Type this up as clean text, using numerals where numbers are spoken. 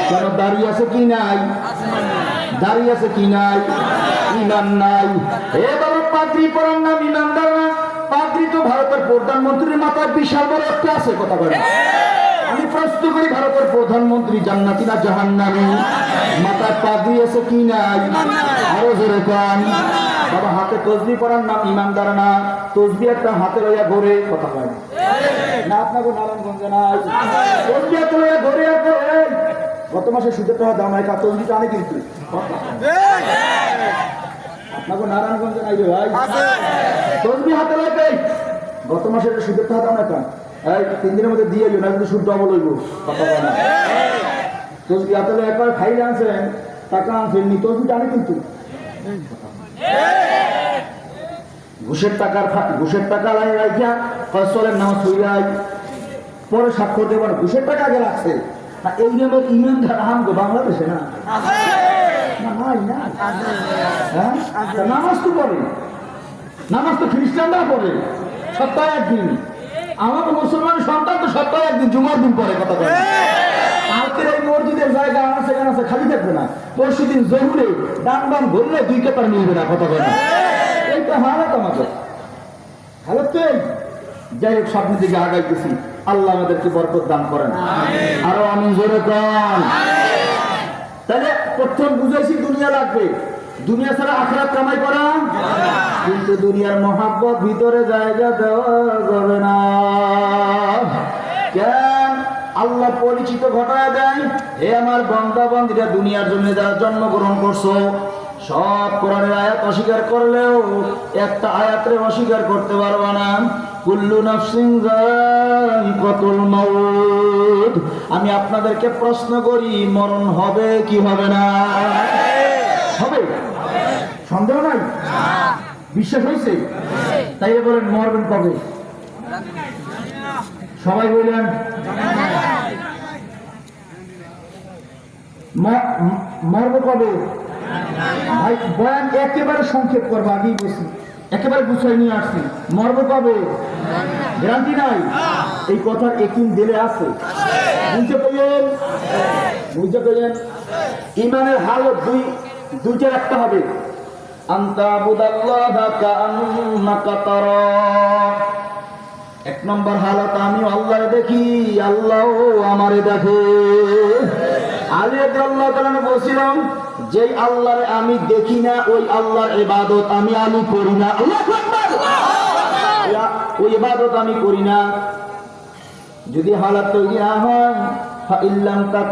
কেন দাড়ি আছে কি নাই? দাড়ি আছে কি নাই? ইমান নাই। এ বাবা, পাগড়ি পরার নাম ইমানদার না? পাগড়ি তো ভারতের প্রধানমন্ত্রীর মাথায় বিশাল বড় একটা আছে, কথা বলে। আমি প্রশ্ন করি, ভারতের প্রধানমন্ত্রী জান্নাতি না জাহান্নামী? মাথায় পাগড়ি আছে কি নাই? আরো জোরে কন। বাবা, হাতে তসবি পরার নাম ইমানদার না? তসবি একটা হাতে লইয়া ঘোরে, কথা কয় না? আপনাকে নারায়ণগঞ্জে নাই? তসবি হাতে লইয়া ঘোরে। গত মাসে সুদের টাকা দাম হয়, তসবিটা আনে কিন্তু। আপনাকে নারায়ণগঞ্জে নাই রে ভাই? তসবি হাতে লইবে, গত মাসে সুদের টাকা দাম হয়, এই 3 দিনের মধ্যে দিয়ে না, কিন্তু সুদ ডবল হইব, কথা কয় না? তসবি হাতে লইয়া একবার খাইলে আনছেন, টাকা আনছেন নি, তসবিটা আনে কিন্তু। ঘুষের টাকা লাই রাখিয়া ফসলের নামাজ হইয়াই পরে স্বাক্ষর দেবার ঘুষের টাকা আগে রাখছে। এই নামের ইমানদার আমগো বাংলাদেশে না? নাই না? হ্যাঁ, নামাজ তো পড়ে, নামাজ তো খ্রিস্টানরা পড়ে সপ্তাহে একদিন। আমার তো মুসলমান সন্তান তো সপ্তাহে একদিন জুমার দিন পরে, কথা বলে। কালকের এই মসজিদের জায়গা আছে খালি থাকবে না, পরশু দিন জহুরে ডান বাম ধরলে 2 কাতার মিলবে না, কথা বলে। এইটা হালত আমাদের হালত তো। যাই হোক, সামনের দিকে আগাইতেছি। আল্লাহ আমাদেরকে বরকত দান করেন, আরো আমি জোরে কন। তাহলে প্রথম বুঝাইছি দুনিয়া লাগবে, দুনিয়া ছাড়া আখিরাত কামাই করা, কিন্তু দুনিয়ার মহাব্বত ভিতরে জায়গা দেওয়া যাবে না। কেন? আল্লাহ পরিচিত ঘটায় দেয়, হে আমার বান্দা বান্দীরা, দুনিয়ার জন্য যারা জন্মগ্রহণ করছো, সব কোরআনের আয়াত অস্বীকার করলেও একটা আয়াতরে অস্বীকার করতে পারবা না। কুল্লু নাফসিন যায়িকাতুল মাউত। আমি আপনাদেরকে প্রশ্ন করি, মরণ হবে কি হবে না? হবে, সন্দেহ নাই, বিশ্বাস হয়েছে? তাই বলেন, মরবেন কবে? সবাই বললেন মরব কবে? ভাই, বয়ান একেবারে সংক্ষেপ করবো, আগেই বলছি, একেবারে গুছাই নিয়ে আসছি। মরব কবে? গ্যারান্টি নাই। এই কথার একিন দিলে আছে, বুঝতে পেলেন? বুঝতে পেলেন? ইমানের হালত দুইটা রাখতে হবে। আনতাবুদাল্লাহা কাআন্নাকা তারা। 1 নম্বর হালত, আমি আল্লাহরে দেখি, আল্লাহ আমারে দেখে। আলী রাদিয়াল্লাহু তাআলা বলছিলাম, যেই আল্লাহরে আমি দেখি না, ওই আল্লাহর ইবাদত আমি করি না। আল্লাহু আকবার। ওই ইবাদত আমি করি না। যদি হালাত তৈরি না হয়, ফা ইল্লাম